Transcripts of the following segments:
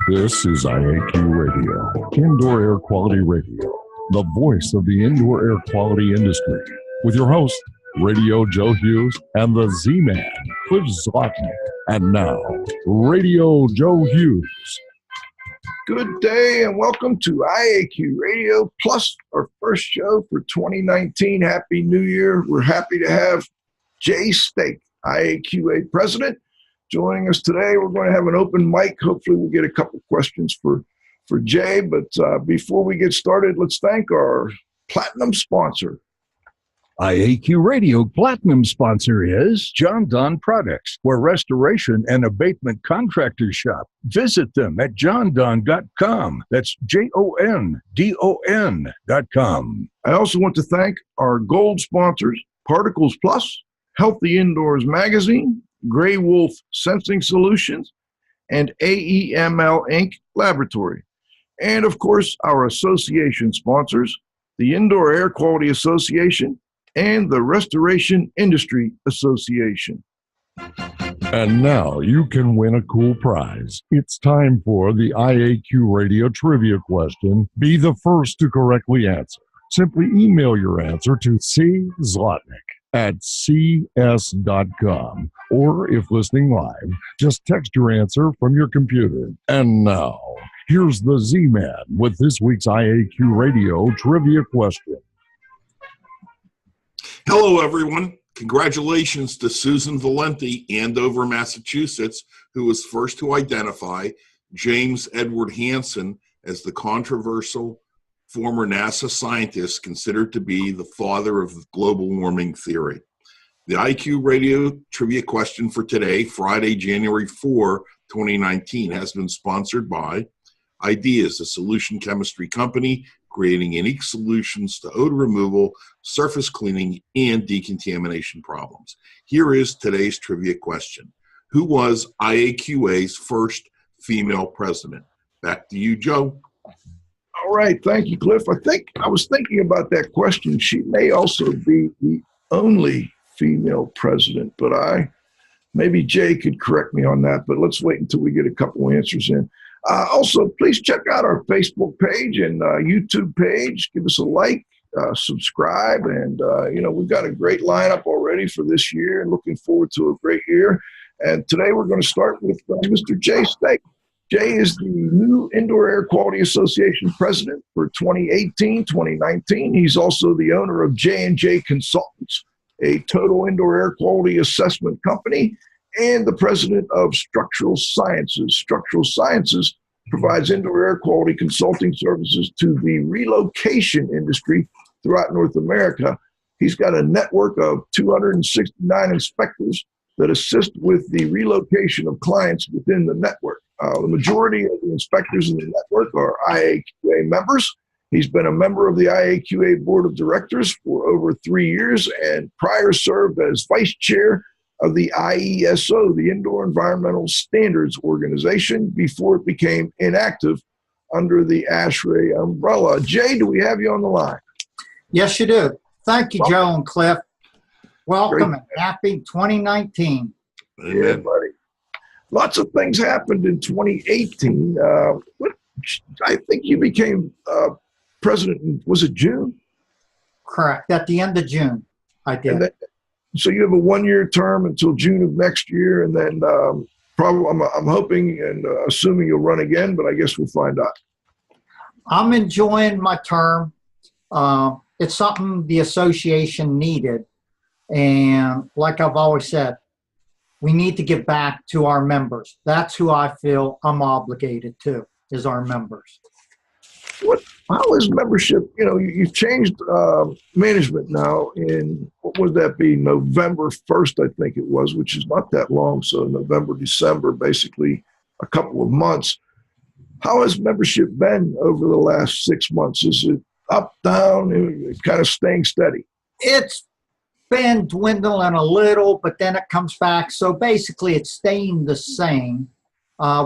This is IAQ Radio, Indoor Air Quality Radio, the voice of the indoor air quality industry, with your host, Radio Joe Hughes, and the Z-Man, Cliff Zlotnick. And now, Radio Joe Hughes. Good day and welcome to IAQ Radio Plus, our first show for 2019. Happy New Year. We're happy to have Jay Stake, IAQA President, joining us today. We're going to have an open mic. Hopefully we'll get a couple questions for Jay. But before we get started, let's thank our platinum sponsor. IAQ Radio Platinum sponsor is John Don Products, where restoration and abatement contractors shop. Visit them at jondon.com. That's JONDON.com. I also want to thank our gold sponsors, Particles Plus, Healthy Indoors Magazine, Gray Wolf Sensing Solutions, and AEML Inc. Laboratory. And of course, our association sponsors, the Indoor Air Quality Association and the Restoration Industry Association. And now you can win a cool prize. It's time for the IAQ Radio Trivia question. Be the first to correctly answer. Simply email your answer to czlotnick@cs.com. Or if listening live, just text your answer from your computer. And now, here's the Z-Man with this week's IAQ Radio Trivia question. Hello, everyone. Congratulations to Susan Valenti, Andover, Massachusetts, who was first to identify James Edward Hansen as the controversial former NASA scientist considered to be the father of global warming theory. The IQ Radio Trivia question for today, Friday, January 4, 2019, has been sponsored by Ideas, a solution chemistry company creating unique solutions to odor removal, surface cleaning, and decontamination problems. Here is today's trivia question. Who was IAQA's first female president? Back to you, Joe. All right. Thank you, Cliff. I was thinking about that question. She may also be the only female president, but maybe Jay could correct me on that, but let's wait until we get a couple answers in. Also, please check out our Facebook page and YouTube page. Give us a like, subscribe, and we've got a great lineup already for this year and looking forward to a great year. And today we're going to start with Mr. Jay Stake. Jay is the new Indoor Air Quality Association president for 2018-2019. He's also the owner of J&J Consultants, a total indoor air quality assessment company, and the president of Structural Sciences. Structural Sciences provides indoor air quality consulting services to the relocation industry throughout North America. He's got a network of 269 inspectors that assist with the relocation of clients within the network. The majority of the inspectors in the network are IAQA members. He's been a member of the IAQA Board of Directors for over 3 years and prior served as vice chair of the IESO, the Indoor Environmental Standards Organization, before it became inactive under the ASHRAE umbrella. Jay, do we have you on the line? Yes, you do. Thank you, Joe and Cliff. Welcome and happy 2019. Yeah, buddy. Lots of things happened in 2018. I think you became president, was it June? Correct. At the end of June, I did. So you have a 1-year term until June of next year, and then probably I'm hoping and assuming you'll run again, but I guess we'll find out. I'm enjoying my term. It's something the association needed, and like I've always said, we need to give back to our members. That's who I feel I'm obligated to, is our members. How is membership? You've changed management now in, what would that be, November 1st, I think it was, which is not that long. So November, December, basically a couple of months. How has membership been over the last 6 months? Is it up, down, kind of staying steady? It's been dwindling a little, but then it comes back. So basically it's staying the same.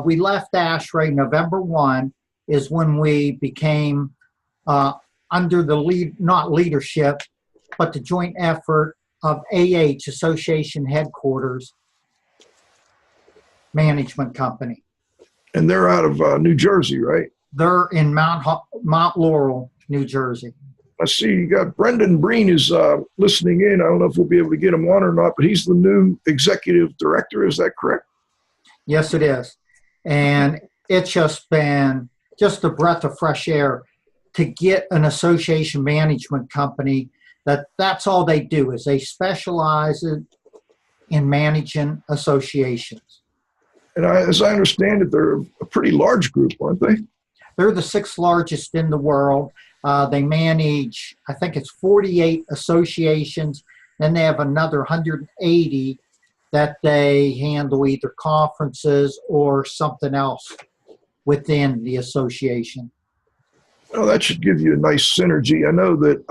We left ASHRAE November 1 is when we became under the not leadership, but the joint effort of Association Headquarters Management Company. And they're out of New Jersey, right? They're in Mount Laurel, New Jersey. I see you got Brendan Breen is listening in. I don't know if we'll be able to get him on or not, but he's the new executive director. Is that correct? Yes, it is. And it's just been just a breath of fresh air to get an association management company that's all they do is they specialize in managing associations. And as I understand it, they're a pretty large group, aren't they? They're the 6th largest in the world. They manage, I think it's 48 associations. Then they have another 180 that they handle either conferences or something else within the association. Well, that should give you a nice synergy. I know that,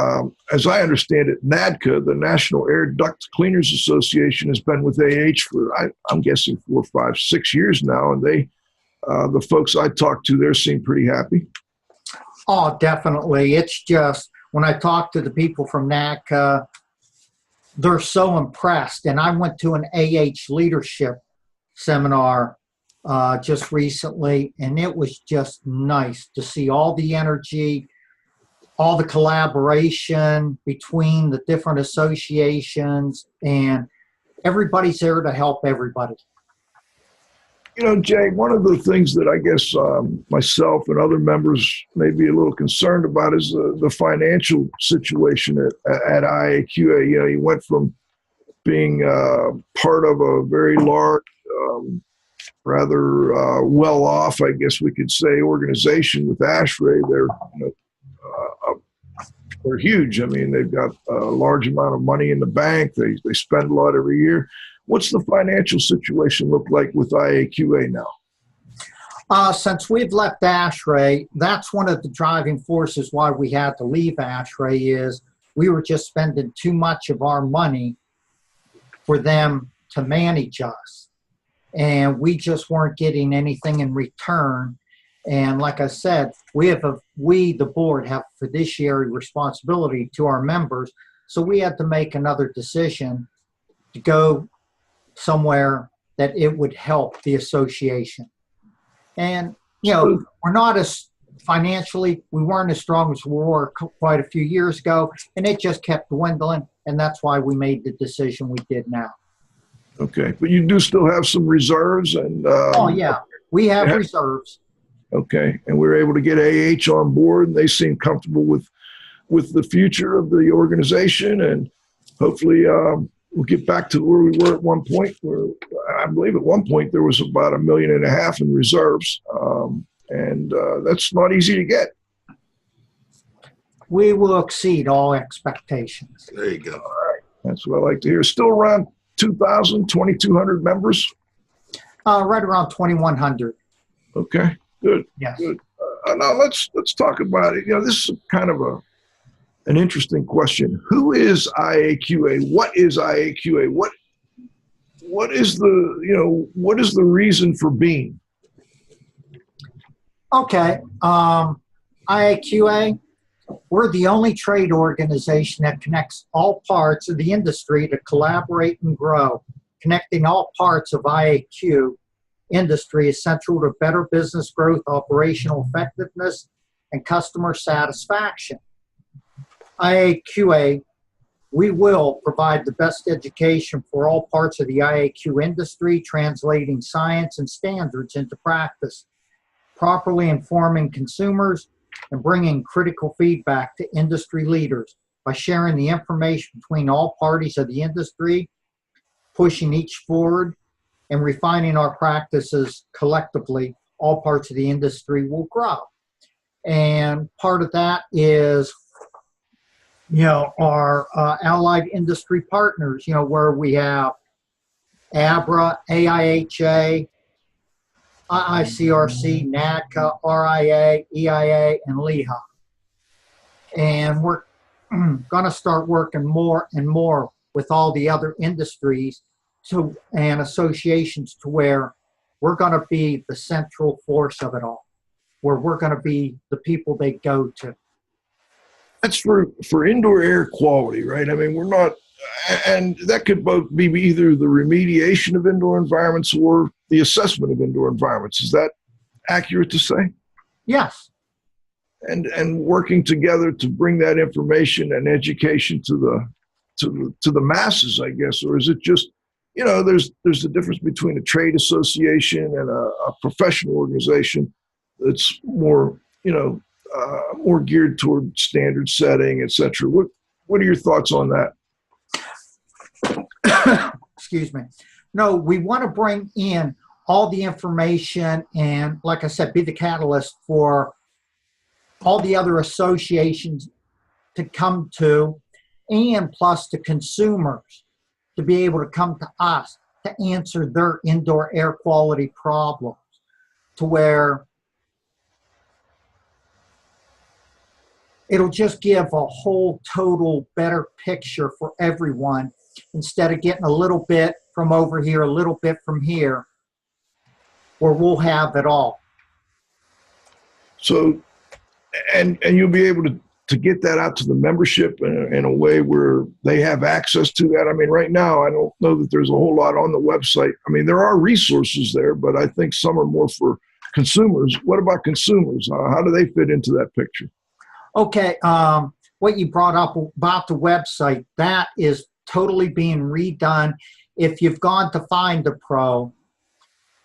as I understand it, NADCA, the National Air Duct Cleaners Association, has been with AH for, I'm guessing, 4, 5, 6 years now. And they, the folks I talked to there seem pretty happy. Oh, definitely. It's just, when I talk to the people from NADCA, they're so impressed. And I went to an AH leadership seminar just recently, and it was just nice to see all the energy, all the collaboration between the different associations, and everybody's there to help everybody. You know, Jay, one of the things that I guess myself and other members may be a little concerned about is the financial situation at IAQA. You know, you went from being part of a very large, rather well-off, I guess we could say, organization with ASHRAE. They're huge. I mean, they've got a large amount of money in the bank. They spend a lot every year. What's the financial situation look like with IAQA now? Since we've left ASHRAE, that's one of the driving forces why we had to leave ASHRAE is we were just spending too much of our money for them to manage us. And we just weren't getting anything in return. And like I said, we, the board, have fiduciary responsibility to our members. So we had to make another decision to go somewhere that it would help the association. And, you know, we're not as financially, we weren't as strong as we were quite a few years ago, and it just kept dwindling. And that's why we made the decision we did now. Okay, but you do still have some reserves, and oh yeah, we have reserves. Okay, and we were able to get AH on board, and they seem comfortable with the future of the organization, and hopefully we'll get back to where we were at one point. Where I believe at one point there was about $1.5 million in reserves, and that's not easy to get. We will exceed all expectations. There you go. All right, that's what I like to hear. Still around 2,200 members? Right around 2,100. Okay, good. Yes. Good. Now let's talk about it. You know, this is kind of an interesting question. Who is IAQA? What is IAQA? What is the reason for being? Okay. IAQA, we're the only trade organization that connects all parts of the industry to collaborate and grow. Connecting all parts of IAQ industry is central to better business growth, operational effectiveness, and customer satisfaction. IAQA, we will provide the best education for all parts of the IAQ industry, translating science and standards into practice, properly informing consumers, and bringing critical feedback to industry leaders by sharing the information between all parties of the industry, pushing each forward, and refining our practices collectively. All parts of the industry will grow. And part of that is, you know, our allied industry partners, you know, where we have ABRA, AIHA, IICRC, NADCA, RIA, EIA, and LEHA. And we're going to start working more and more with all the other industries and associations to where we're going to be the central force of it all, where we're going to be the people they go to. That's for indoor air quality, right? I mean, we're not, and that could both be either the remediation of indoor environments or the assessment of indoor environments. Is that accurate to say? Yes. And working together to bring that information and education to the masses, I guess, or is it just, there's a difference between a trade association and a professional organization that's more, more geared toward standard setting, et cetera. What are your thoughts on that? Excuse me. No, we want to bring in all the information and, like I said, be the catalyst for all the other associations to come to, and plus the consumers to be able to come to us to answer their indoor air quality problems, to where it'll just give a whole total better picture for everyone, instead of getting a little bit from over here, a little bit from here, where we'll have it all. So, and you'll be able to get that out to the membership in a way where they have access to that. I mean, right now, I don't know that there's a whole lot on the website. I mean, there are resources there, but I think some are more for consumers. What about consumers? How do they fit into that picture? Okay, what you brought up about the website, that is totally being redone. If you've gone to Find a Pro,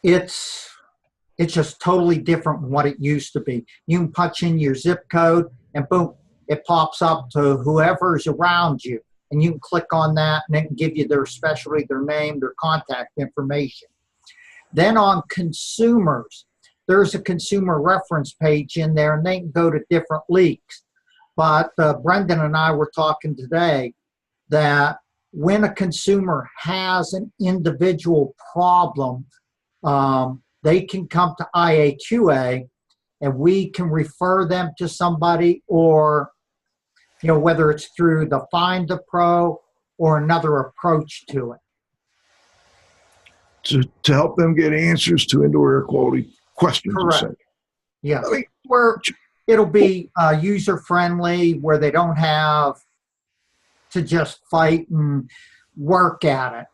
it's just totally different from what it used to be. You can punch in your zip code and boom, it pops up to whoever's around you. And you can click on that and it can give you their specialty, their name, their contact information. Then on consumers, there's a consumer reference page in there and they can go to different leagues. But Brendan and I were talking today that when a consumer has an individual problem, they can come to IAQA and we can refer them to somebody, or, whether it's through the Find a Pro or another approach to it. To help them get answers to indoor air quality questions. Correct. Yeah. Where it'll be user-friendly, where they don't have to just fight and work at it.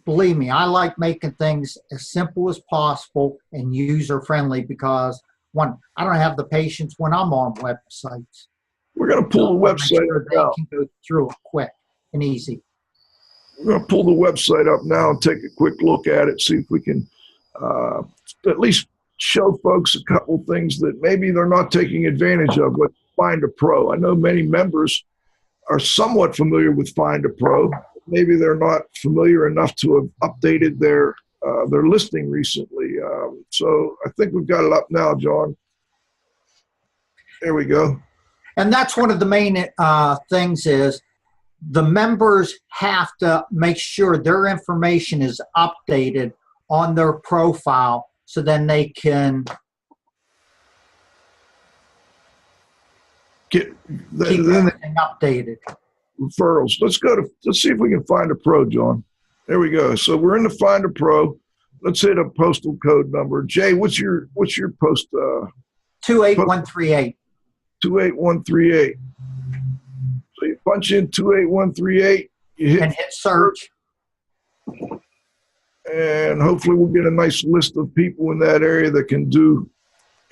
Believe me, I like making things as simple as possible and user-friendly, because one, I don't have the patience when I'm on websites. We're going to pull the website up now. They can go through it quick and easy. We're going to pull the website up now and take a quick look at it, see if we can at least show folks a couple things that maybe they're not taking advantage of with Find a Pro. I know many members are somewhat familiar with Find a Pro. Maybe they're not familiar enough to have updated their listing recently. So I think we've got it up now, John. There we go. And that's one of the main things is the members have to make sure their information is updated on their profile, so then they can keep everything updated. Referrals. Let's see if we can find a pro, John. There we go. So we're in the Find a Pro. Let's hit a postal code number. Jay, what's your post? 28138. 28138. So you punch in 28138. You hit search. And hopefully we'll get a nice list of people in that area that can do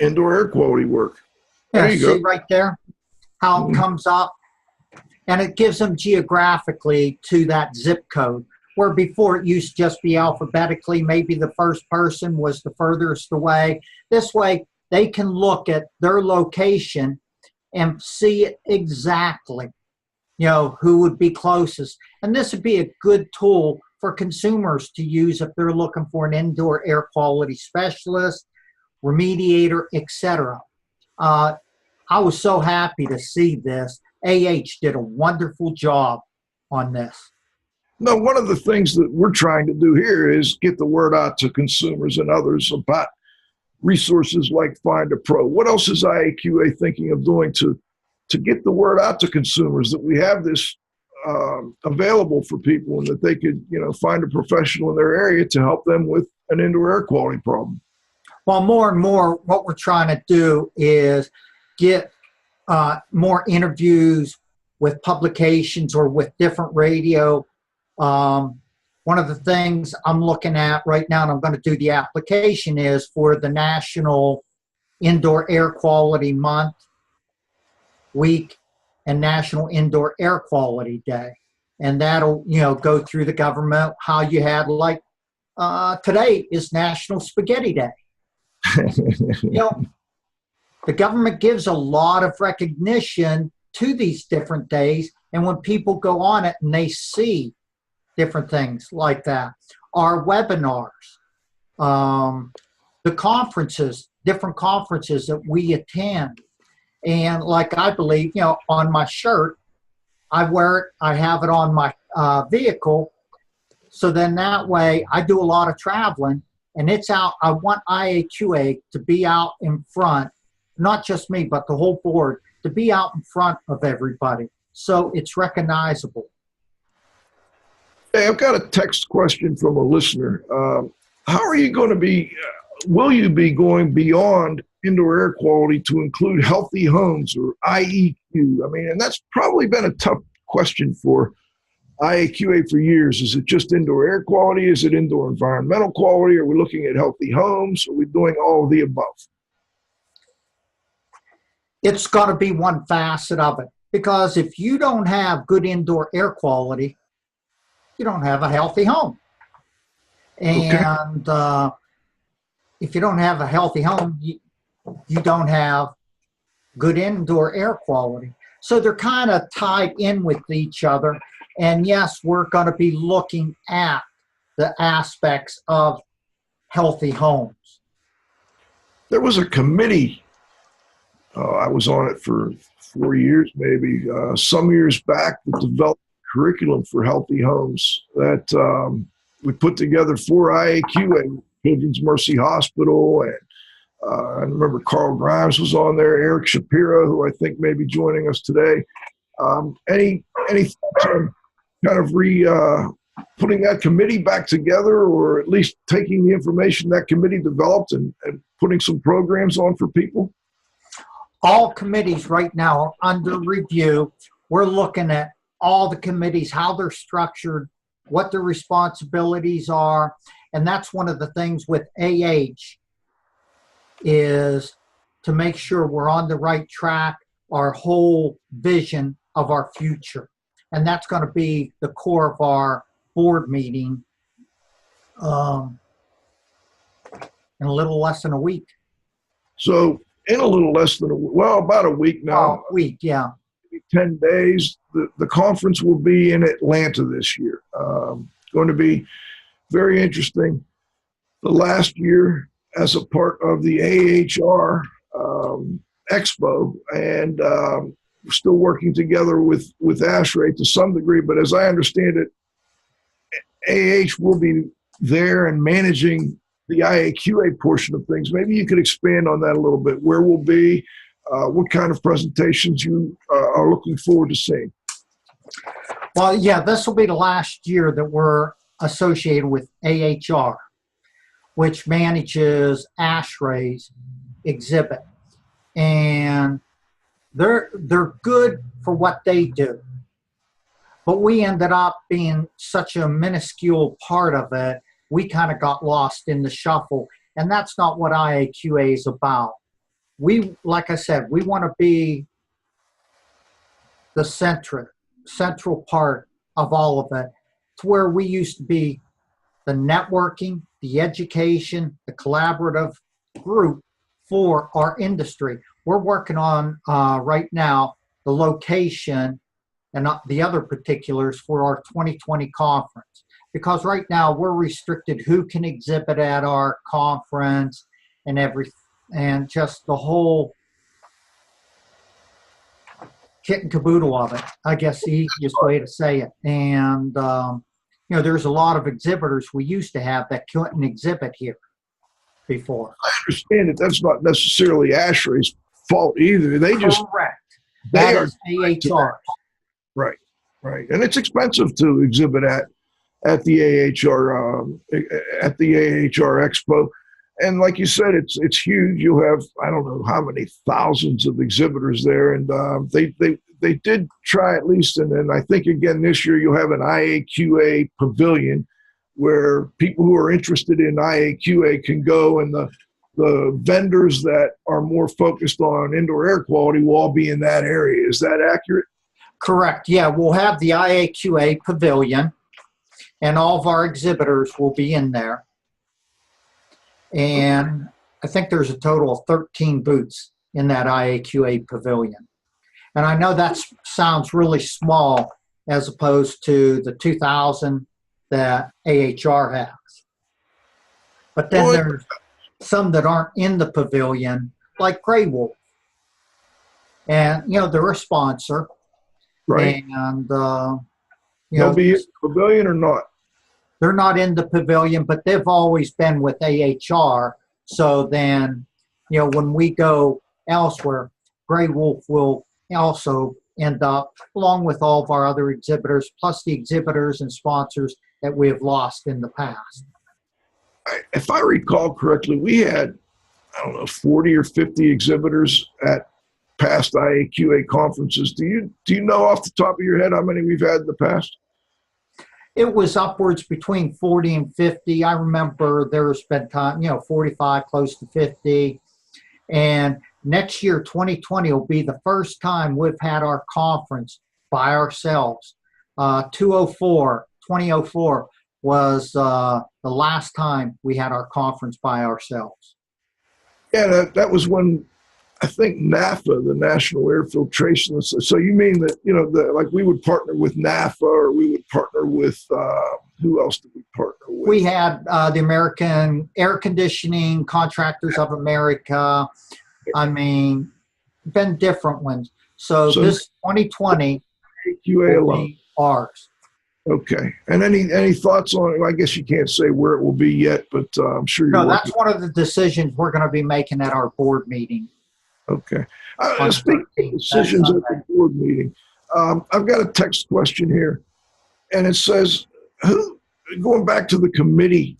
indoor air quality work. There you go. Right there how it comes up. And it gives them geographically to that zip code, where before it used to just be alphabetically. Maybe the first person was the furthest away. This way, they can look at their location and see it exactly, who would be closest. And this would be a good tool for consumers to use if they're looking for an indoor air quality specialist, remediator, etc. I was so happy to see this. did a wonderful job on this. No, one of the things that we're trying to do here is get the word out to consumers and others about resources like Find a Pro. What else is IAQA thinking of doing to get the word out to consumers that we have this available for people, and that they could, find a professional in their area to help them with an indoor air quality problem? Well, more and more, what we're trying to do is get more interviews with publications or with different radio one of the things I'm looking at right now, and I'm going to do the application, is for the National Indoor Air Quality Month, Week, and National Indoor Air Quality Day. And that'll, go through the government, how you had, like, today is National Spaghetti Day. The government gives a lot of recognition to these different days, and when people go on it and they see different things like that, our webinars, the conferences, different conferences that we attend, and like I believe, on my shirt, I wear it, I have it on my vehicle, so then that way I do a lot of traveling, and it's out. I want IAQA to be out in front, not just me, but the whole board, to be out in front of everybody, so it's recognizable. Hey, I've got a text question from a listener. How are you going to be, will you be going beyond indoor air quality to include healthy homes, or IEQ? I mean, and that's probably been a tough question for IAQA for years. Is it just indoor air quality? Is it indoor environmental quality? Are we looking at healthy homes? Are we doing all of the above? It's going to be one facet of it, because if you don't have good indoor air quality, you don't have a healthy home. And if you don't have a healthy home, you don't have good indoor air quality. So they're kind of tied in with each other. And yes, we're going to be looking at the aspects of healthy homes. There was a committee, I was on it for 4 years, maybe, some years back, that developed curriculum for healthy homes that we put together for IAQA, Children's Mercy Hospital, and I remember Carl Grimes was on there, Eric Shapiro, who I think may be joining us today. Any thoughts on kind of putting that committee back together, or at least taking the information that committee developed and putting some programs on for people? All committees right now are under review. We're looking at all the committees, how they're structured, what their responsibilities are. And that's one of the things with AH, is to make sure we're on the right track, our whole vision of our future. And that's going to be the core of our board meeting in a little less than a week. So in a little less than about a week now. A week, yeah. 10 days. The conference will be in Atlanta this year. Going to be very interesting. The last year as a part of the AHR Expo, and we're still working together with ASHRAE to some degree, but as I understand it, AH will be there and managing the IAQA portion of things. Maybe you could expand on that a little bit. Where we'll be, what kind of presentations you are looking forward to seeing? Well, yeah, this will be the last year that we're associated with AHR, which manages ASHRAE's exhibit. And they're good for what they do. But we ended up being such a minuscule part of it, we kind of got lost in the shuffle. And that's not what IAQA is about. We, like I said, we want to be the central part of all of it. It's where we used to be the networking, the education, the collaborative group for our industry. We're working on right now the location and the other particulars for our 2020 conference. Because right now we're restricted who can exhibit at our conference and everything, and just the whole kit and caboodle of it, I guess the easiest way to say it. And, there's a lot of exhibitors we used to have that couldn't exhibit here before. I understand that that's not necessarily ASHRAE's fault either. They just... Correct. They that are is AHR. Right. And it's expensive to exhibit at the AHR Expo. And like you said, it's huge. You have, I don't know how many thousands of exhibitors there. And they did try at least, and then I think again this year you'll have an IAQA pavilion where people who are interested in IAQA can go, and the vendors that are more focused on indoor air quality will all be in that area. Is that accurate? Correct. Yeah, we'll have the IAQA pavilion, and all of our exhibitors will be in there. And I think there's a total of 13 booths in that IAQA pavilion. And I know that sounds really small as opposed to the 2,000 that AHR has. But then there's some that aren't in the pavilion, like Gray Wolf. And, you know, they're a sponsor. Right. And, They'll be in the pavilion or not? They're not in the pavilion, but they've always been with AHR. So then, you know, when we go elsewhere, Gray Wolf will also end up, along with all of our other exhibitors, plus the exhibitors and sponsors that we have lost in the past. If I recall correctly, we had, I don't know, 40 or 50 exhibitors at past IAQA conferences. Do you know off the top of your head how many we've had in the past? It was upwards between 40 and 50. I remember there's been time, 45, close to 50. And next year, 2020, will be the first time we've had our conference by ourselves. 2004 was the last time we had our conference by ourselves. Yeah, that was when I think NAFA, the National Air Filtration. So you mean that, like we would partner with NAFA, or we would partner with, who else did we partner with? We had the American Air Conditioning Contractors of America. I mean, been different ones. So this 2020 AQA will be ours. Okay. And any thoughts on it? I guess you can't say where it will be yet, but I'm sure you're No, that's one of the decisions we're going to be making at our board meeting. Okay. Speaking of decisions at the board meeting, I've got a text question here, and it says, going back to the committee,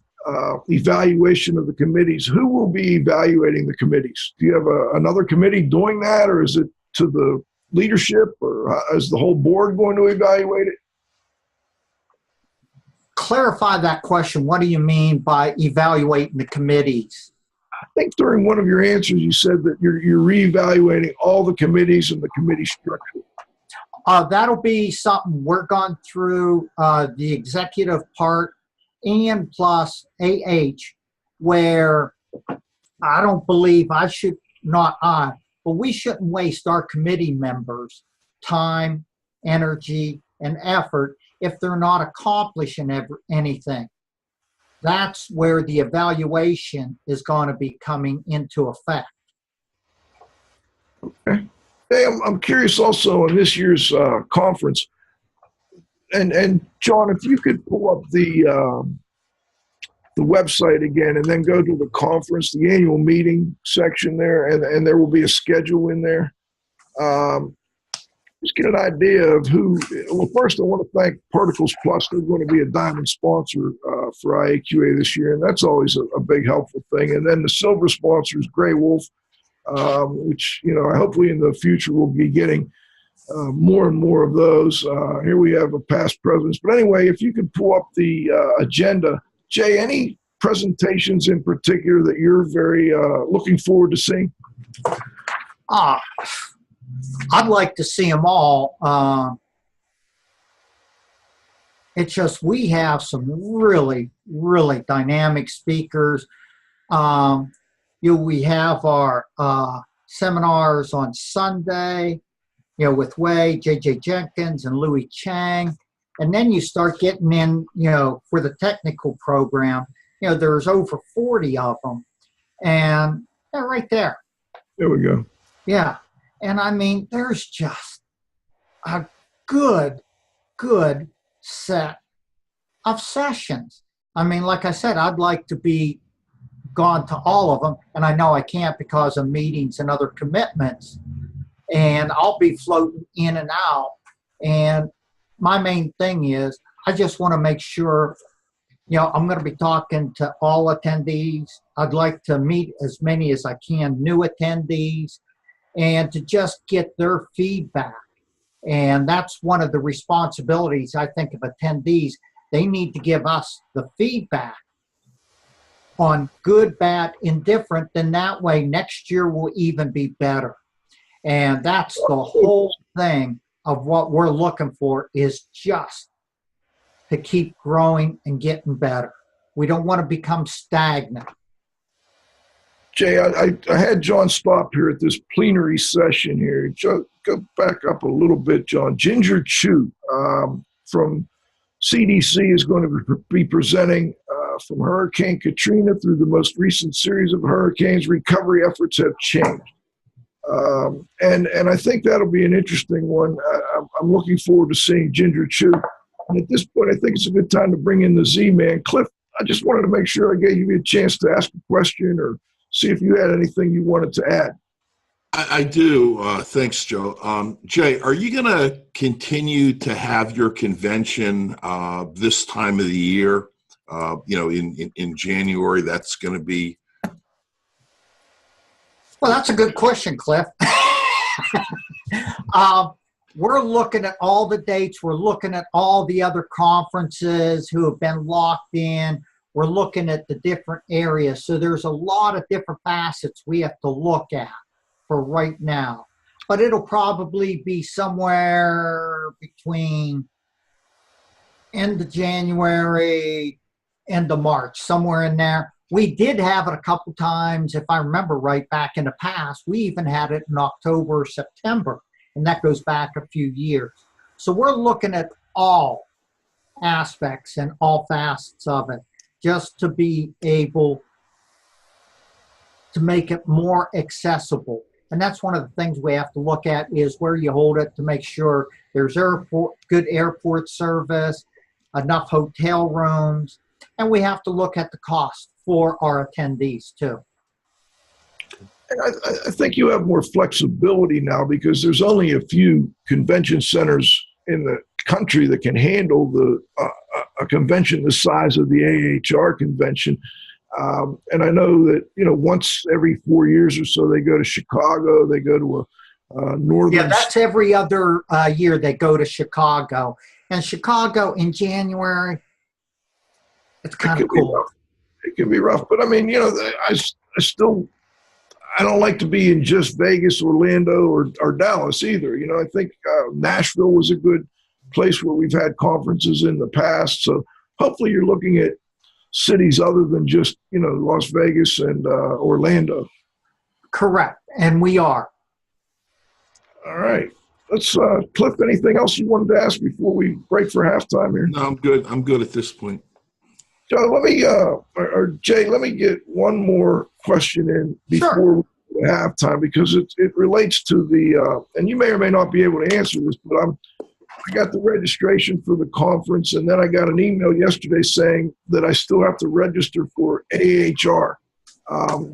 evaluation of the committees, who will be evaluating the committees? Do you have another committee doing that, or is it to the leadership, or is the whole board going to evaluate it? Clarify that question. What do you mean by evaluating the committees? I think during one of your answers, you said that you're reevaluating all the committees and the committee structure. That'll be something we're going through the executive part and plus where I don't believe but we shouldn't waste our committee members' time, energy, and effort if they're not accomplishing anything. That's where the evaluation is going to be coming into effect. Okay. Hey, I'm curious also on this year's conference, and John, if you could pull up the website again and then go to the conference, the annual meeting section there, and there will be a schedule in there. Just get an idea of who. Well, first I want to thank Particles Plus. They're going to be a diamond sponsor for IAQA this year, and that's always a big helpful thing. And then the silver sponsor is Gray Wolf, which hopefully in the future we'll be getting more and more of those. Here we have a past presidents. But anyway, if you could pull up the agenda, Jay, any presentations in particular that you're very looking forward to seeing? I'd like to see them all. It's just we have some really, really dynamic speakers. We have our seminars on Sunday, with Wei, J.J. Jenkins, and Louis Chang. And then you start getting in, for the technical program, there's over 40 of them. And they're right there. There we go. Yeah. And I mean, there's just a good set of sessions. I mean, like I said, I'd like to be gone to all of them, and I know I can't because of meetings and other commitments, and I'll be floating in and out. And my main thing is I just want to make sure, I'm going to be talking to all attendees. I'd like to meet as many as I can, new attendees, and to just get their feedback. And that's one of the responsibilities, I think, of attendees. They need to give us the feedback on good, bad, indifferent. Then that way next year will even be better. And that's the whole thing of what we're looking for, is just to keep growing and getting better. We don't want to become stagnant. Jay, I had John stop here at this plenary session here. Go back up a little bit, John. Ginger Chu from CDC is going to be presenting from Hurricane Katrina through the most recent series of hurricanes. Recovery efforts have changed. And I think that'll be an interesting one. I'm looking forward to seeing Ginger Chu. And at this point, I think it's a good time to bring in the Z-Man. Cliff, I just wanted to make sure I gave you a chance to ask a question or see if you had anything you wanted to add. I do. Thanks, Joe. Jay, are you going to continue to have your convention this time of the year? In January, that's going to be. Well, that's a good question, Cliff. We're looking at all the dates. We're looking at all the other conferences who have been locked in. We're looking at the different areas. So there's a lot of different facets we have to look at for right now. But it'll probably be somewhere between end of January, end of March, somewhere in there. We did have it a couple times, if I remember right, back in the past. We even had it in October, September, and that goes back a few years. So we're looking at all aspects and all facets of it, just to be able to make it more accessible. And that's one of the things we have to look at, is where you hold it, to make sure there's good airport service, enough hotel rooms, and we have to look at the cost for our attendees too. I think you have more flexibility now because there's only a few convention centers in the country that can handle a convention the size of the AHR convention. And I know that, once every 4 years or so, they go to Chicago, they go to a northern. Yeah, that's every other year they go to Chicago. And Chicago in January, it's kind of cool. It can be rough, but I mean, I don't like to be in just Vegas, Orlando, or Dallas either. I think Nashville was a good place where we've had conferences in the past. So hopefully you're looking at cities other than just, Las Vegas and Orlando. Correct. And we are. All right. Let's, Cliff, anything else you wanted to ask before we break for halftime here? No, I'm good. I'm good at this point. John, let me, Jay, let me get one more question in before Sure. we go to halftime, because it relates to the, and you may or may not be able to answer this, but I got the registration for the conference, and then I got an email yesterday saying that I still have to register for AHR.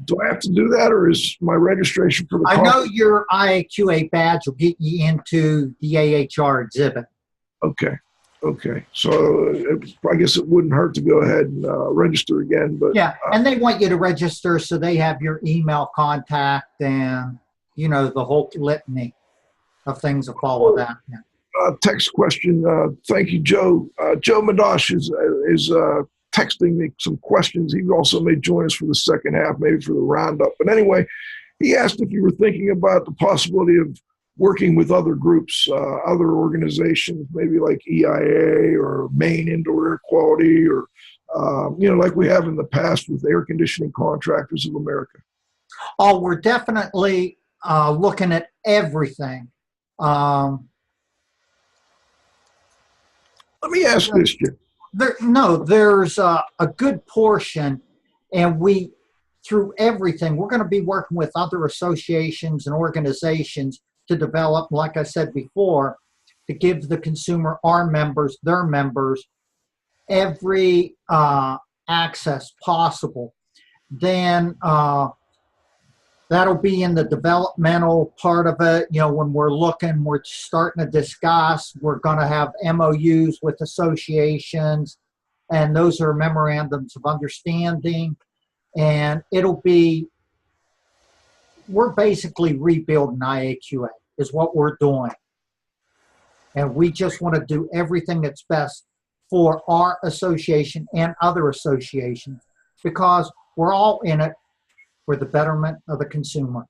Do I have to do that, or is my registration for the conference? I know your IAQA badge will get you into the AHR exhibit. Okay. So I guess it wouldn't hurt to go ahead and register again. But yeah, and they want you to register so they have your email contact and, the whole litany of things that follow that. Yeah. Text question. Thank you, Joe. Joe Madosh is texting me some questions. He also may join us for the second half, maybe for the roundup. But anyway, he asked if you were thinking about the possibility of working with other groups, other organizations, maybe like EIA or Maine Indoor Air Quality, or, like we have in the past with Air Conditioning Contractors of America. Oh, we're definitely looking at everything. Let me ask this, Jim. There's a good portion, and through everything, we're going to be working with other associations and organizations to develop, like I said before, to give the consumer, our members, their members, every access possible. Then that'll be in the developmental part of it. When we're starting to discuss, we're going to have MOUs with associations, and those are memorandums of understanding. And we're basically rebuilding IAQA is what we're doing. And we just want to do everything that's best for our association and other associations, because we're all in it for the betterment of the consumer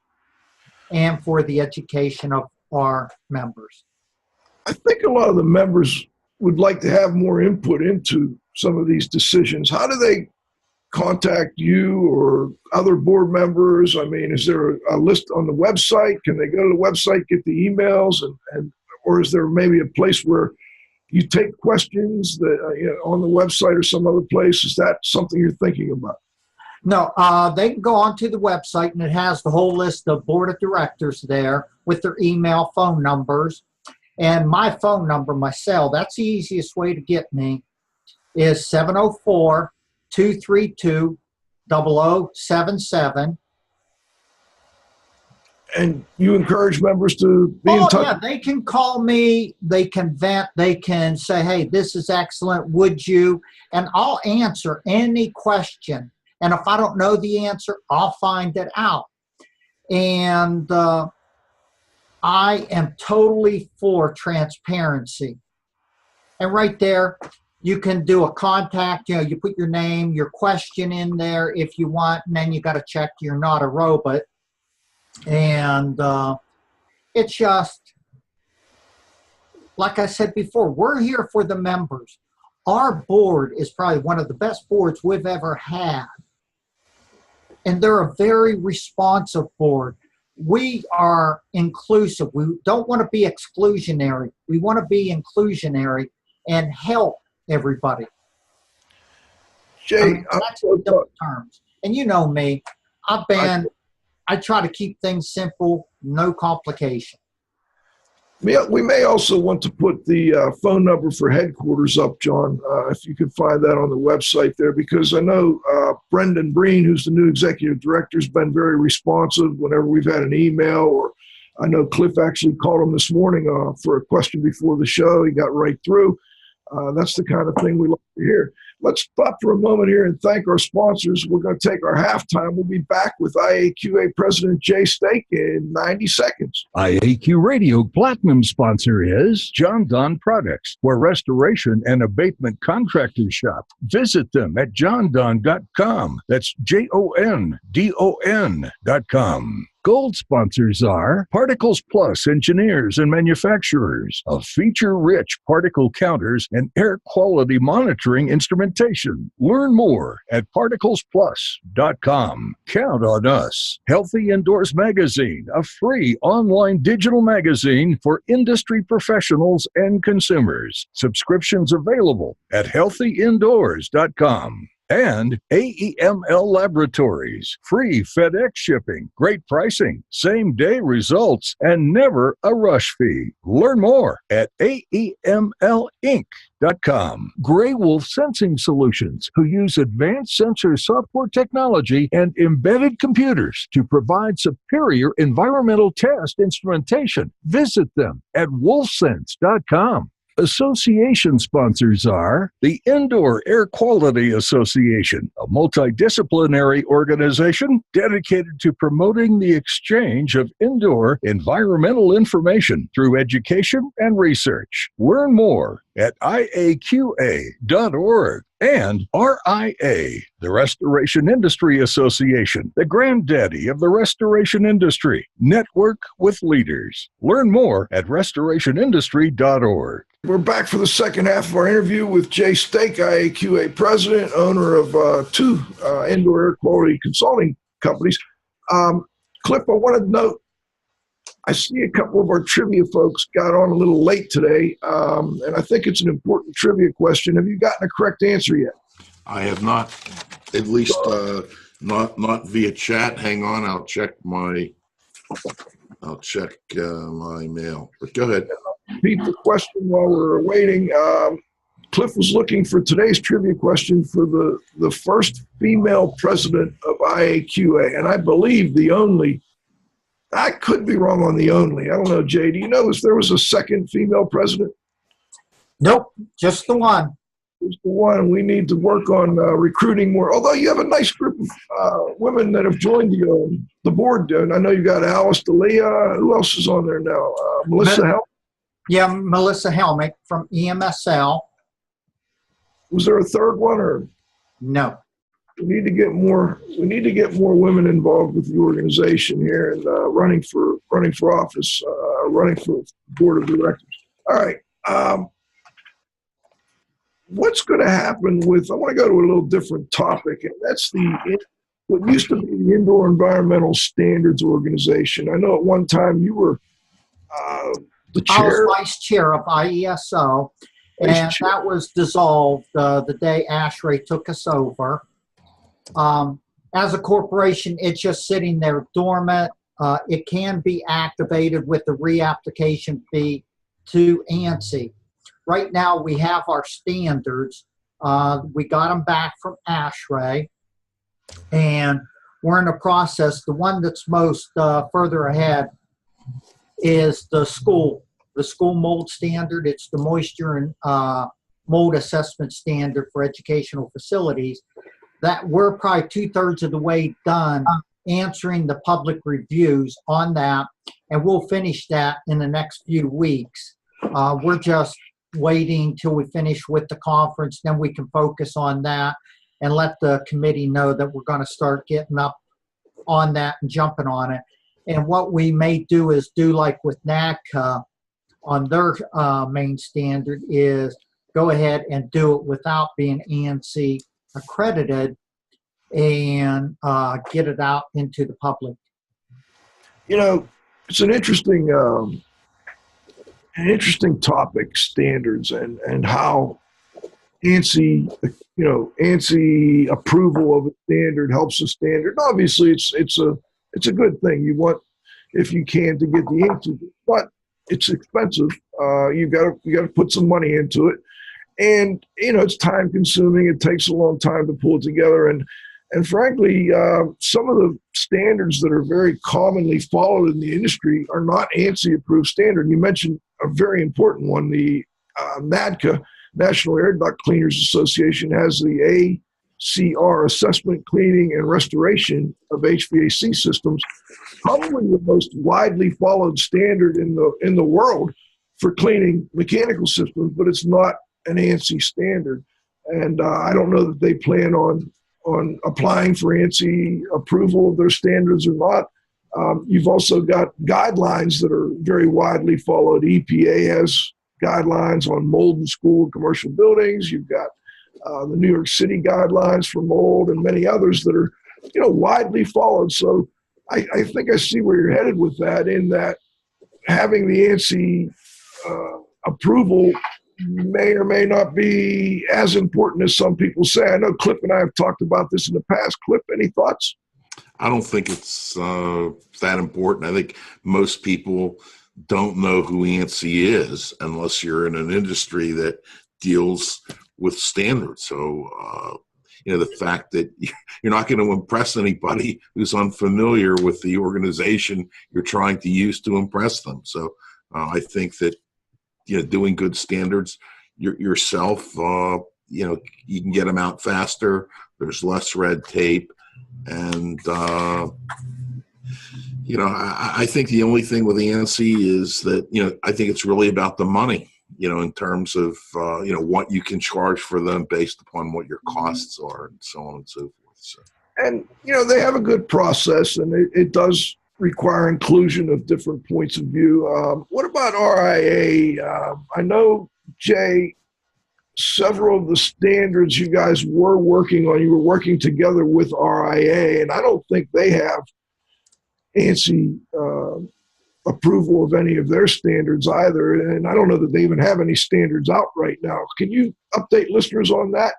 and for the education of our members. I think a lot of the members would like to have more input into some of these decisions. How do they contact you or other board members? I mean, is there a list on the website? Can they go to the website, get the emails, or is there maybe a place where you take questions that on the website or some other place? Is that something you're thinking about? No, they can go onto the website, and it has the whole list of board of directors there with their email, phone numbers. And my phone number, my cell, that's the easiest way to get me, is 704-232-0077. And you encourage members to be in touch? Yeah, they can call me, they can vent, they can say, hey, this is excellent, would you? And I'll answer any question. And if I don't know the answer, I'll find it out. And I am totally for transparency. And right there, you can do a contact, you put your name, your question in there if you want, and then you got to check you're not a robot. And it's just, like I said before, we're here for the members. Our board is probably one of the best boards we've ever had. And they're a very responsive board. We are inclusive. We don't want to be exclusionary. We want to be inclusionary and help everybody. Jay, that's in simple terms. And you know me, I try to keep things simple, no complication. We may also want to put the phone number for headquarters up, John, if you can find that on the website there, because I know Brendan Breen, who's the new executive director, has been very responsive whenever we've had an email, or I know Cliff actually called him this morning for a question before the show. He got right through. That's the kind of thing we like to hear. Let's stop for a moment here and thank our sponsors. We're going to take our halftime. We'll be back with IAQA President Jay Stake in 90 seconds. IAQRadio Platinum sponsor is John Don Products, where restoration and abatement contractors shop. Visit them at jondon.com. That's JONDON.com. Gold sponsors are Particles Plus Engineers and Manufacturers of feature-rich particle counters and air quality monitoring instrumentation. Learn more at particlesplus.com. Count on us. Healthy Indoors Magazine, a free online digital magazine for industry professionals and consumers. Subscriptions available at healthyindoors.com. And AEML Laboratories, free FedEx shipping, great pricing, same-day results, and never a rush fee. Learn more at AEMLinc.com. Gray Wolf Sensing Solutions, who use advanced sensor software technology and embedded computers to provide superior environmental test instrumentation. Visit them at wolfsense.com. Association sponsors are the Indoor Air Quality Association, a multidisciplinary organization dedicated to promoting the exchange of indoor environmental information through education and research. Learn more at IAQA.org. And RIA, the Restoration Industry Association, the granddaddy of the restoration industry. Network with leaders. Learn more at restorationindustry.org. We're back for the second half of our interview with Jay Stake, IAQA president, owner of two indoor air quality consulting companies. Cliff, I want to note, I see a couple of our trivia folks got on a little late today, and I think it's an important trivia question. Have you gotten a correct answer yet? I have not, at least not via chat. Hang on, I'll check my mail. But go ahead. Repeat the question while we're waiting. Cliff was looking for today's trivia question for the first female president of IAQA, and I believe the only. I could be wrong on the only. I don't know, Jay. Do you know if there was a second female president? Nope, just the one. Just the one. We need to work on recruiting more. Although you have a nice group of women that have joined the board. And I know you got Alice D'Elia. Who else is on there now? Melissa Helm? Yeah, Melissa Helmick from EMSL. Was there a third one, or No. we need to get more? We need to get more women involved with the organization here and running for office, running for board of directors. All right. What's going to happen with? I want to go to a little different topic, and that's what used to be the Indoor Environmental Standards Organization. I know at one time you were the chair. I was vice chair of IESO, and that was dissolved the day ASHRAE took us over. As a corporation, it's just sitting there dormant. It can be activated with the reapplication fee to ANSI. Right now, we have our standards. We got them back from ASHRAE, and we're in the process. The one that's most further ahead is the school mold standard. It's the moisture and mold assessment standard for educational facilities. That we're probably 2/3 of the way done answering the public reviews on that, and we'll finish that in the next few weeks. We're just waiting till we finish with the conference, then we can focus on that and let the committee know that we're going to start getting up on that and jumping on it. And what we may do is do like with NADCA on their main standard is go ahead and do it without being ANSI accredited and get it out into the public. You know, it's an interesting topic, standards, and how ANSI, ANSI approval of a standard helps the standard. Obviously, it's a good thing. You want, if you can, to get the ANSI, but it's expensive. You got to put some money into it, and it's time consuming. It takes a long time to pull it together, and frankly, some of the standards that are very commonly followed in the industry are not ANSI approved standard. You mentioned a very important one, the NADCA, National Air Duct Cleaners Association, has the ACR, Assessment, Cleaning, and Restoration of HVAC Systems, probably the most widely followed standard in the world for cleaning mechanical systems, but it's not an ANSI standard. And I don't know that they plan on applying for ANSI approval of their standards or not. You've also got guidelines that are very widely followed. EPA has guidelines on mold in school and commercial buildings. You've got the New York City guidelines for mold and many others that are, widely followed. So I think I see where you're headed with that, in that having the ANSI approval may or may not be as important as some people say. I know Cliff and I have talked about this in the past. Cliff, any thoughts? I don't think it's that important. I think most people don't know who ANSI is unless you're in an industry that deals with standards. So, the fact that you're not going to impress anybody who's unfamiliar with the organization you're trying to use to impress them. So I think that, doing good standards yourself, you can get them out faster. There's less red tape. And, I think the only thing with the ANSI is that, I think it's really about the money, in terms of, what you can charge for them based upon what your costs are and so on and so forth. So. And, they have a good process, and it does require inclusion of different points of view. What about RIA? I know, Jay, several of the standards you guys were working on, you were working together with RIA, and I don't think they have ANSI approval of any of their standards either, and I don't know that they even have any standards out right now. Can you update listeners on that?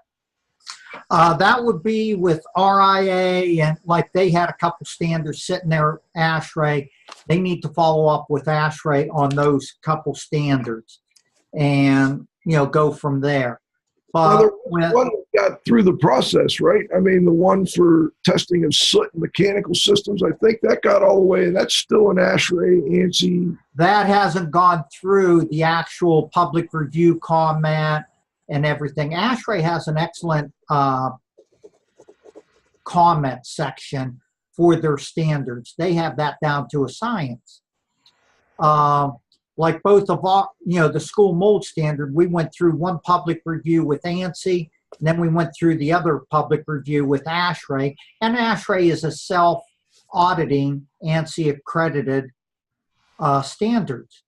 That would be with RIA, and like they had a couple standards sitting there at ASHRAE. They need to follow up with ASHRAE on those couple standards and, go from there. But one that got through the process, right? I mean, the one for testing of soot and mechanical systems, I think that got all the way, and that's still an ASHRAE, ANSI. That hasn't gone through the actual public review comment and everything. ASHRAE has an excellent comment section for their standards. They have that down to a science. Like both of our, the school mold standard, we went through one public review with ANSI Then we went through the other public review with ASHRAE, and ASHRAE is a self-auditing, ANSI accredited standards.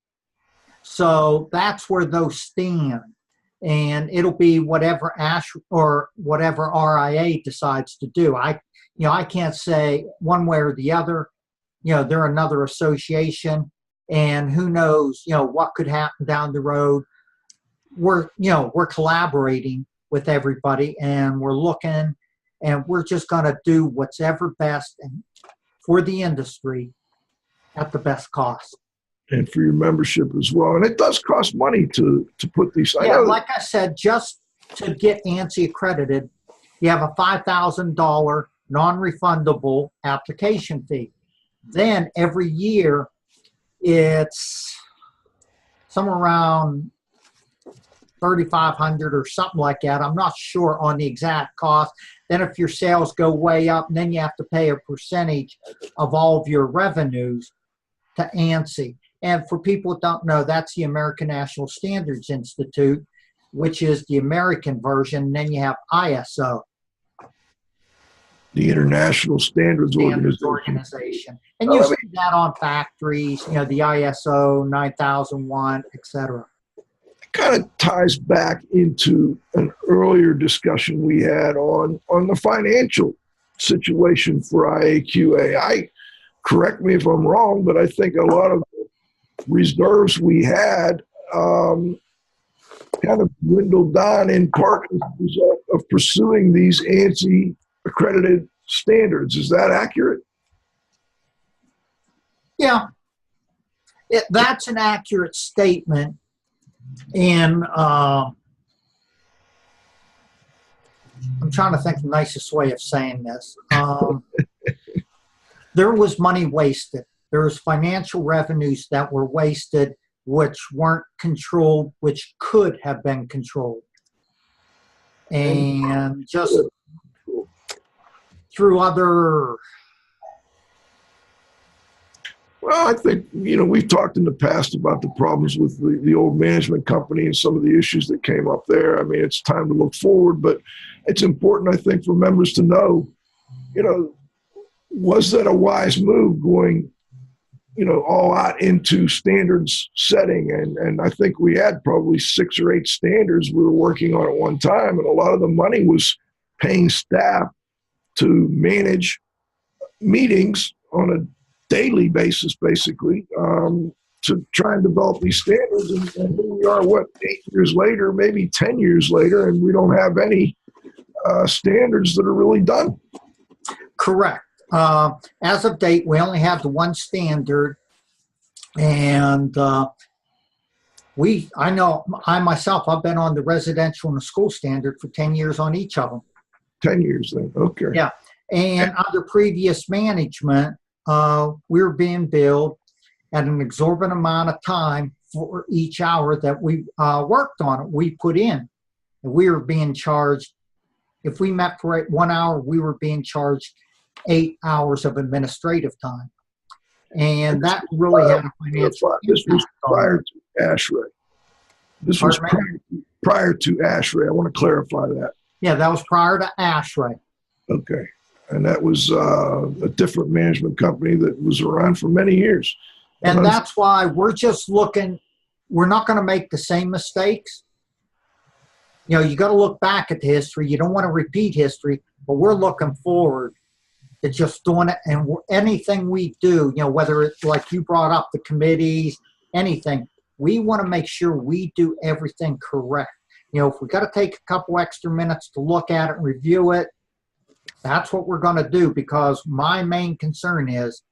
So that's where those stand. And it'll be whatever ASHRAE or whatever RIA decides to do. I can't say one way or the other. They're another association, and who knows, what could happen down the road. We're collaborating with everybody, and we're looking, and we're just going to do what's ever best for the industry at the best cost. And for your membership as well. And it does cost money to put these. Yeah, like I said, just to get ANSI accredited, you have a $5,000 non-refundable application fee. Then every year, it's somewhere around $3,500 or something like that. I'm not sure on the exact cost. Then if your sales go way up, then you have to pay a percentage of all of your revenues to ANSI. And for people who don't know, that's the American National Standards Institute, which is the American version. And then you have ISO. The International Standards Organization. And you see that on factories, the ISO 9001, etc. It kind of ties back into an earlier discussion we had on the financial situation for IAQA. Correct me if I'm wrong, but I think a lot of the reserves we had kind of dwindled down in part as a result of pursuing these ANSI accredited standards. Is that accurate? Yeah, that's an accurate statement. And I'm trying to think of the nicest way of saying this. There was money wasted. There was financial revenues that were wasted, which weren't controlled, which could have been controlled. And just through other... Well, I think, we've talked in the past about the problems with the old management company and some of the issues that came up there. I mean, it's time to look forward, but it's important, I think, for members to know, was that a wise move going, all out into standards setting? And I think we had probably 6 or 8 standards we were working on at one time, and a lot of the money was paying staff to manage meetings on a daily basis, basically, to try and develop these standards. And here we are, 8 years later, maybe 10 years later, and we don't have any standards that are really done. Correct. As of date, we only have the one standard, and I know I myself, I've been on the residential and the school standard for 10 years on each of them. 10 years then, okay. Yeah, and under previous management, we were being billed at an exorbitant amount of time for each hour that we worked on it, we put in. And we were being charged, if we met for 1 hour, we were being charged 8 hours of administrative time. And that really had a financial This was prior to ASHRAE. This was prior to ASHRAE. I want to clarify that. Yeah, that was prior to ASHRAE. Okay. And that was a different management company that was around for many years. And that's why we're just looking, we're not going to make the same mistakes. You got to look back at the history. You don't want to repeat history, but we're looking forward to just doing it. And anything we do, whether it's like you brought up, the committees, anything, we want to make sure we do everything correct. If we got to take a couple extra minutes to look at it and review it, that's what we're going to do, because my main concern is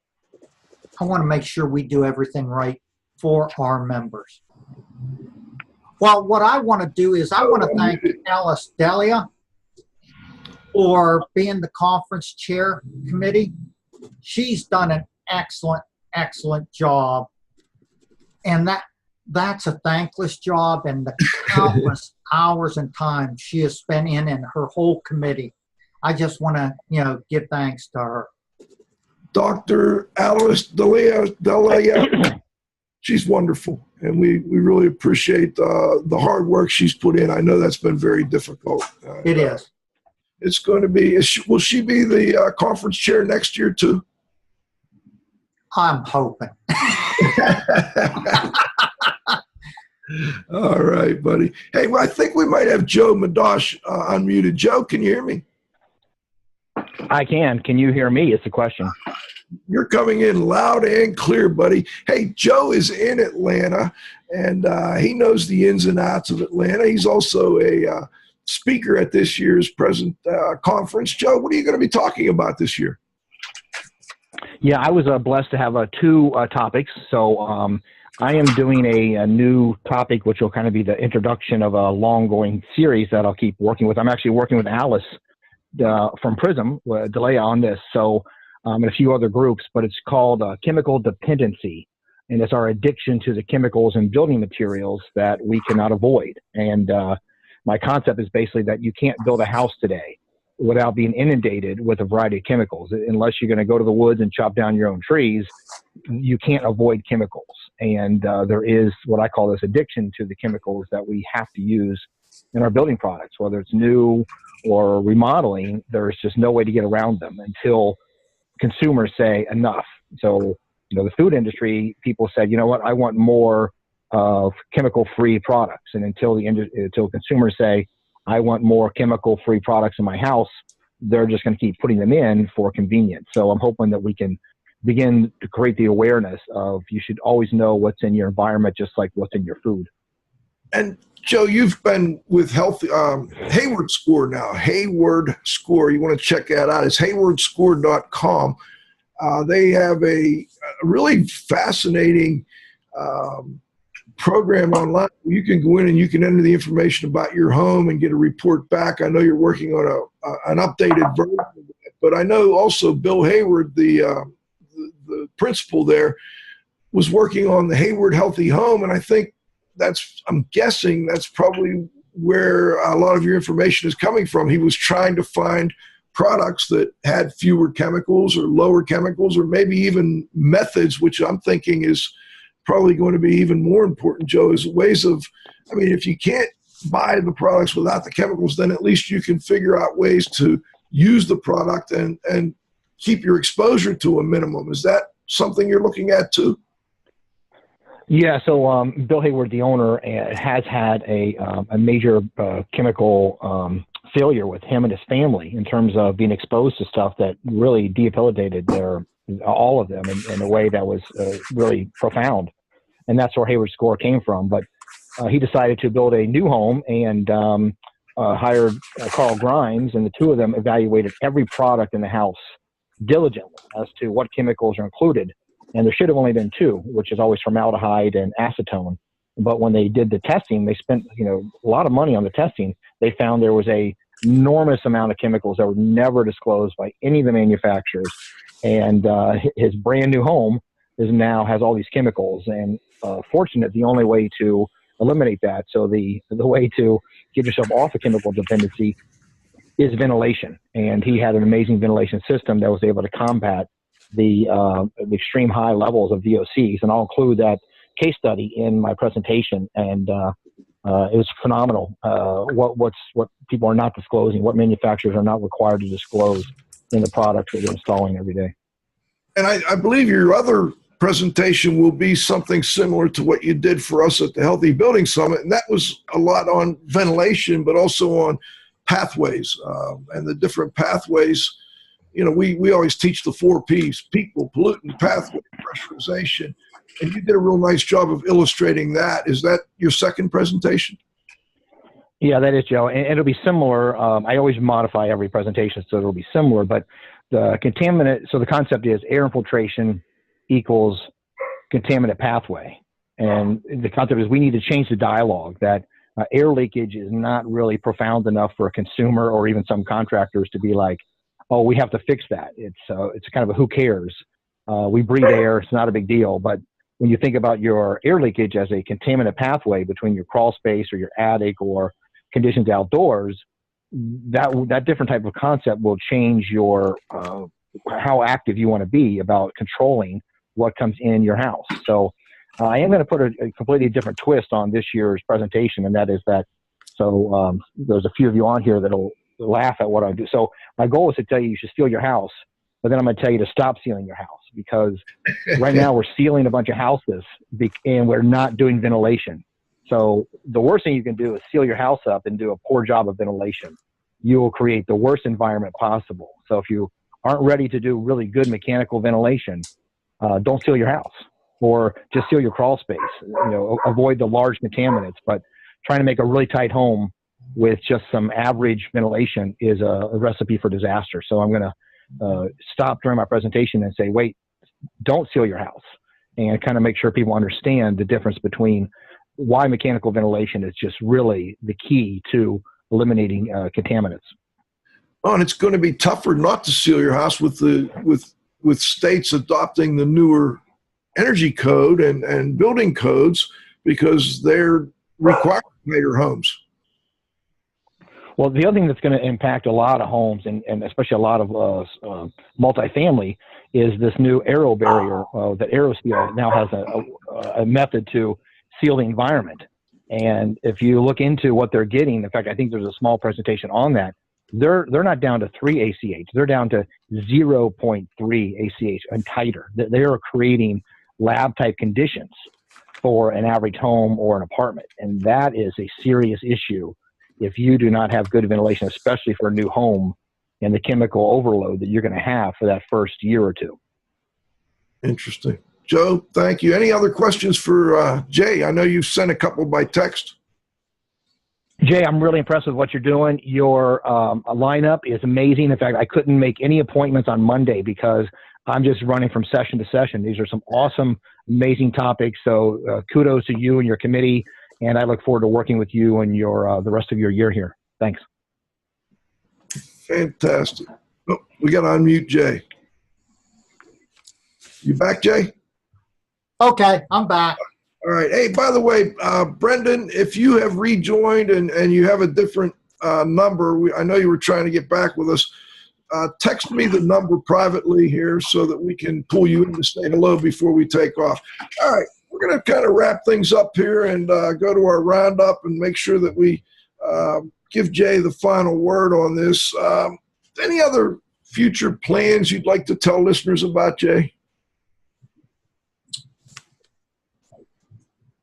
I want to make sure we do everything right for our members. Well, what I want to do is I want to thank Alice Delia for being the conference chair committee. She's done an excellent job. And that's a thankless job, and the countless hours and time she has spent in her whole committee. I just want to, give thanks to her. Dr. Alice Delia, she's wonderful. and we really appreciate the hard work she's put in. I know that's been very difficult. It is. It's going to be, will she be the conference chair next year too? I'm hoping. All right, buddy. Hey, well, I think we might have Joe Madosh unmuted. Joe, can you hear me? I can. Can you hear me? It's a question. You're coming in loud and clear, buddy. Hey, Joe is in Atlanta, and he knows the ins and outs of Atlanta. He's also a speaker at this year's present conference. Joe, what are you going to be talking about this year? Yeah, I was blessed to have two topics. So I am doing a new topic, which will kind of be the introduction of a long-going series that I'll keep working with. I'm actually working with Alice from Prism, Delea, on this. So and a few other groups, but it's called chemical dependency. And it's our addiction to the chemicals and building materials that we cannot avoid. And my concept is basically that you can't build a house today without being inundated with a variety of chemicals. Unless you're going to go to the woods and chop down your own trees, you can't avoid chemicals. And there is what I call this addiction to the chemicals that we have to use in our building products, whether it's new or remodeling. There's just no way to get around them until consumers say enough. So, the food industry, people said, you know what, I want more of chemical-free products. And until consumers say, I want more chemical-free products in my house, they're just going to keep putting them in for convenience. So I'm hoping that we can begin to create the awareness of you should always know what's in your environment, just like what's in your food. And Joe, you've been with Hayward Score now. Hayward Score. You want to check that out. It's haywardscore.com. They have a really fascinating program online. You can go in and you can enter the information about your home and get a report back. I know you're working on an updated version of it, but I know also Bill Hayward, the principal there, was working on the Hayward Healthy Home, and I think I'm guessing that's probably where a lot of your information is coming from. He was trying to find products that had fewer chemicals or lower chemicals, or maybe even methods, which I'm thinking is probably going to be even more important, Joe, is ways of, if you can't buy the products without the chemicals, then at least you can figure out ways to use the product and keep your exposure to a minimum. Is that something you're looking at too? Yeah, so Bill Hayward, the owner, has had a major chemical failure with him and his family in terms of being exposed to stuff that really debilitated all of them in a way that was really profound. And that's where Hayward Score came from. But he decided to build a new home and hired Carl Grimes, and the two of them evaluated every product in the house diligently as to what chemicals are included. And there should have only been two, which is always formaldehyde and acetone. But when they did the testing, they spent a lot of money on the testing. They found there was a enormous amount of chemicals that were never disclosed by any of the manufacturers. And his brand new home now has all these chemicals. And fortunate, the only way to eliminate that, so the way to get yourself off of chemical dependency, is ventilation. And he had an amazing ventilation system that was able to combat the extreme high levels of VOCs, and I'll include that case study in my presentation. And it was phenomenal. What people are not disclosing, what manufacturers are not required to disclose in the products that they're installing every day. And I believe your other presentation will be something similar to what you did for us at the Healthy Building Summit, and that was a lot on ventilation, but also on pathways and the different pathways. We always teach the 4 Ps: people, pollutant, pathway, pressurization. And you did a real nice job of illustrating that. Is that your second presentation? Yeah, that is, Joe. And it'll be similar. I always modify every presentation so it'll be similar. But the contaminant, so the concept is air infiltration equals contaminant pathway. And the concept is we need to change the dialogue that air leakage is not really profound enough for a consumer or even some contractors to be like, oh, we have to fix that. It's kind of a who cares. We breathe air. It's not a big deal. But when you think about your air leakage as a contaminant pathway between your crawl space or your attic or conditions outdoors, that different type of concept will change your how active you want to be about controlling what comes in your house. So I am going to put a completely different twist on this year's presentation, and that is that, so there's a few of you on here that'll laugh at what I do. So my goal is to tell you should seal your house, but then I'm going to tell you to stop sealing your house, because right now we're sealing a bunch of houses and we're not doing ventilation. So the worst thing you can do is seal your house up and do a poor job of ventilation. You will create the worst environment possible. So if you aren't ready to do really good mechanical ventilation, don't seal your house, or just seal your crawl space. Avoid the large contaminants, but trying to make a really tight home with just some average ventilation is a recipe for disaster. So I'm going to stop during my presentation and say, wait, don't seal your house, and kind of make sure people understand the difference between why mechanical ventilation is just really the key to eliminating contaminants. Oh, and it's going to be tougher not to seal your house with states adopting the newer energy code and building codes, because they're requiring tighter homes. Well, the other thing that's going to impact a lot of homes, and especially a lot of multifamily, is this new aero barrier. That AeroSeal now has a method to seal the environment. And if you look into what they're getting, in fact, I think there's a small presentation on that. They're not down to 3 ACH. They're down to 0.3 ACH and tighter. They are creating lab type conditions for an average home or an apartment, and that is a serious issue if you do not have good ventilation, especially for a new home, and the chemical overload that you're going to have for that first year or two. Interesting. Joe, thank you. Any other questions for Jay? I know you've sent a couple by text. Jay, I'm really impressed with what you're doing. Your lineup is amazing. In fact, I couldn't make any appointments on Monday because I'm just running from session to session. These are some awesome, amazing topics. So kudos to you and your committee, and I look forward to working with you and your the rest of your year here. Thanks. Fantastic. Oh, we got to unmute Jay. You back, Jay? Okay, I'm back. All right. Hey, by the way, Brendan, if you have rejoined and you have a different number, I know you were trying to get back with us. Text me the number privately here so that we can pull you in to say hello before we take off. All right. We're going to kind of wrap things up here and go to our roundup and make sure that we give Jay the final word on this. Any other future plans you'd like to tell listeners about, Jay?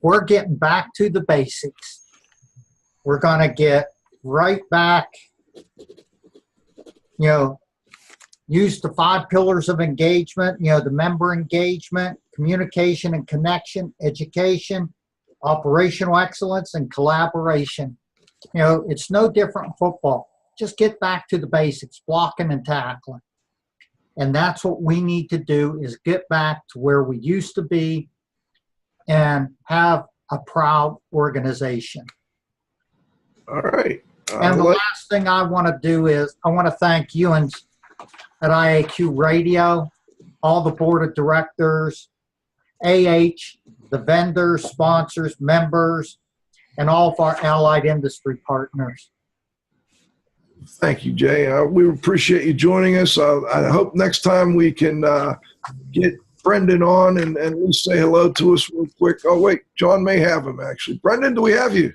We're getting back to the basics. We're going to get right back, use the 5 pillars of engagement, the member engagement, communication and connection, education, operational excellence, and collaboration. It's no different in football. Just get back to the basics, blocking and tackling. And that's what we need to do, is get back to where we used to be and have a proud organization. All right. And the last thing I want to do is I want to thank you at Iaqradio, all the board of directors, the vendors, sponsors, members, and all of our allied industry partners. Thank you, Jay. We appreciate you joining us. I hope next time we can get Brendan on and we'll say hello to us real quick. Oh, wait, John may have him, actually. Brendan, do we have you?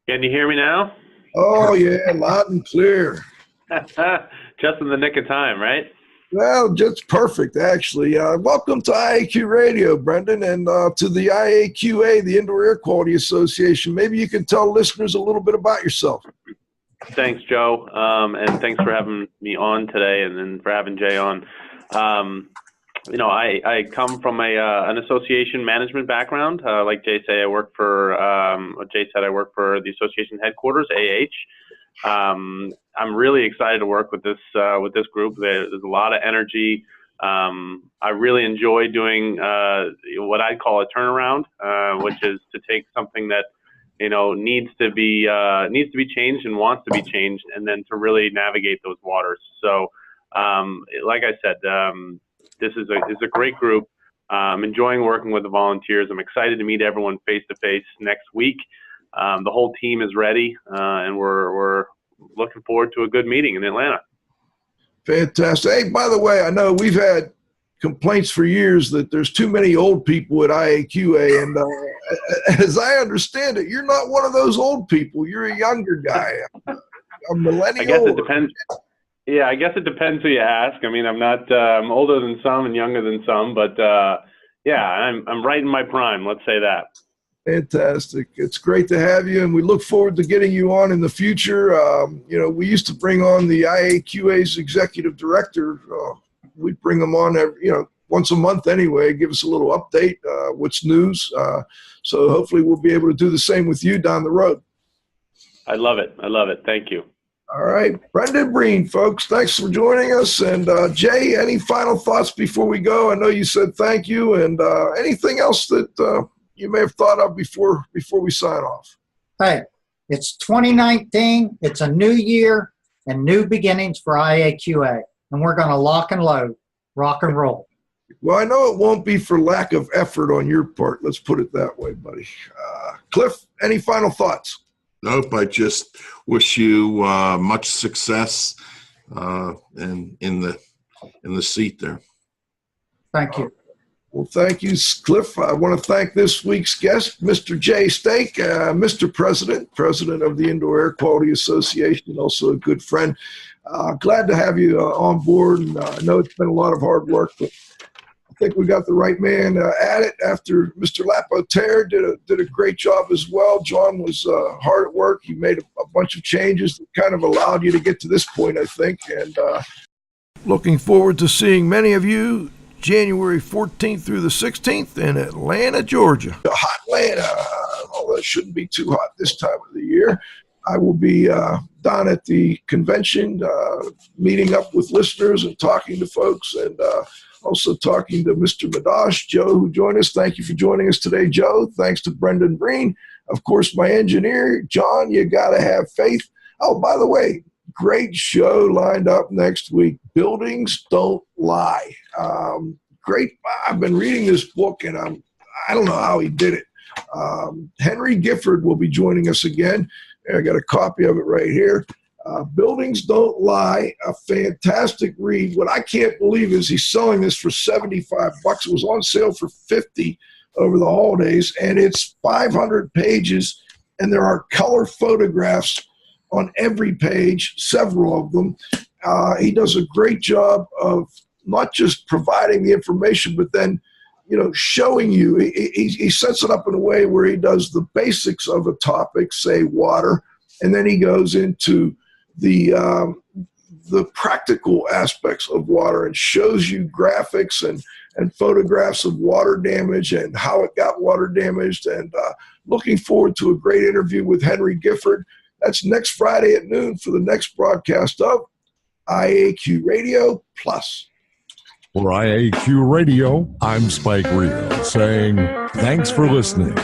Can you hear me now? Oh, yeah, loud and clear. Just in the nick of time, right? Well, just perfect, actually. Welcome to IAQRadio, Brendan, and to the IAQA, the Indoor Air Quality Association. Maybe you can tell listeners a little bit about yourself. Thanks, Joe, and thanks for having me on today and for having Jay on. I come from an association management background. Like Jay said, I work for the association headquarters, I'm really excited to work with this group. There's a lot of energy. I really enjoy doing what I call a turnaround, which is to take something that needs to be changed and wants to be changed, and then to really navigate those waters. So, like I said, this is a great group. I'm enjoying working with the volunteers. I'm excited to meet everyone face to face next week. The whole team is ready, and we're looking forward to a good meeting in Atlanta. Fantastic. Hey, by the way, I know we've had complaints for years that there's too many old people at IAQA, and as I understand it, you're not one of those old people. You're a younger guy, a millennial. I guess it depends. Yeah, I guess it depends who you ask. I mean, I'm not. I'm older than some and younger than some, but yeah, I'm right in my prime. Let's say that. Fantastic. It's great to have you, and we look forward to getting you on in the future. We used to bring on the IAQA's executive director. We'd bring them on once a month anyway, give us a little update, what's news. So hopefully we'll be able to do the same with you down the road. I love it. I love it. Thank you. All right. Brendan Breen, folks, thanks for joining us. And Jay, any final thoughts before we go? I know you said thank you, and anything else that you may have thought of before we sign off? Hey, it's 2019. It's a new year and new beginnings for IAQA. And we're going to lock and load, rock and roll. Well, I know it won't be for lack of effort on your part. Let's put it that way, buddy. Cliff, any final thoughts? Nope. I just wish you much success in the seat there. Thank you. Well, thank you, Cliff. I want to thank this week's guest, Mr. Jay Stake, Mr. President of the Indoor Air Quality Association, also a good friend. Glad to have you on board. And I know it's been a lot of hard work, but I think we got the right man at it after Mr. Lapotere did a great job as well. John was hard at work. He made a bunch of changes that kind of allowed you to get to this point, I think. And looking forward to seeing many of you January 14th through the 16th in Atlanta, Georgia. Hot Atlanta, although it shouldn't be too hot this time of the year. I will be down at the convention, meeting up with listeners and talking to folks, and also talking to Mr. Madash, Joe, who joined us. Thank you for joining us today, Joe. Thanks to Brendan Breen. Of course, my engineer, John, you got to have faith. Oh, by the way, great show lined up next week. Buildings Don't Lie. Great. I've been reading this book, and I don't know how he did it. Henry Gifford will be joining us again. I got a copy of it right here. Buildings Don't Lie, a fantastic read. What I can't believe is he's selling this for $75. It was on sale for $50 over the holidays, and it's 500 pages, and there are color photographs on every page, several of them. He does a great job of not just providing the information, but then showing you. He sets it up in a way where he does the basics of a topic, say water, and then he goes into the practical aspects of water and shows you graphics and photographs of water damage and how it got water damaged. And looking forward to a great interview with Henry Gifford. That's next Friday at noon for the next broadcast of IAQ Radio Plus. For IAQ Radio, I'm Spike Rio saying thanks for listening.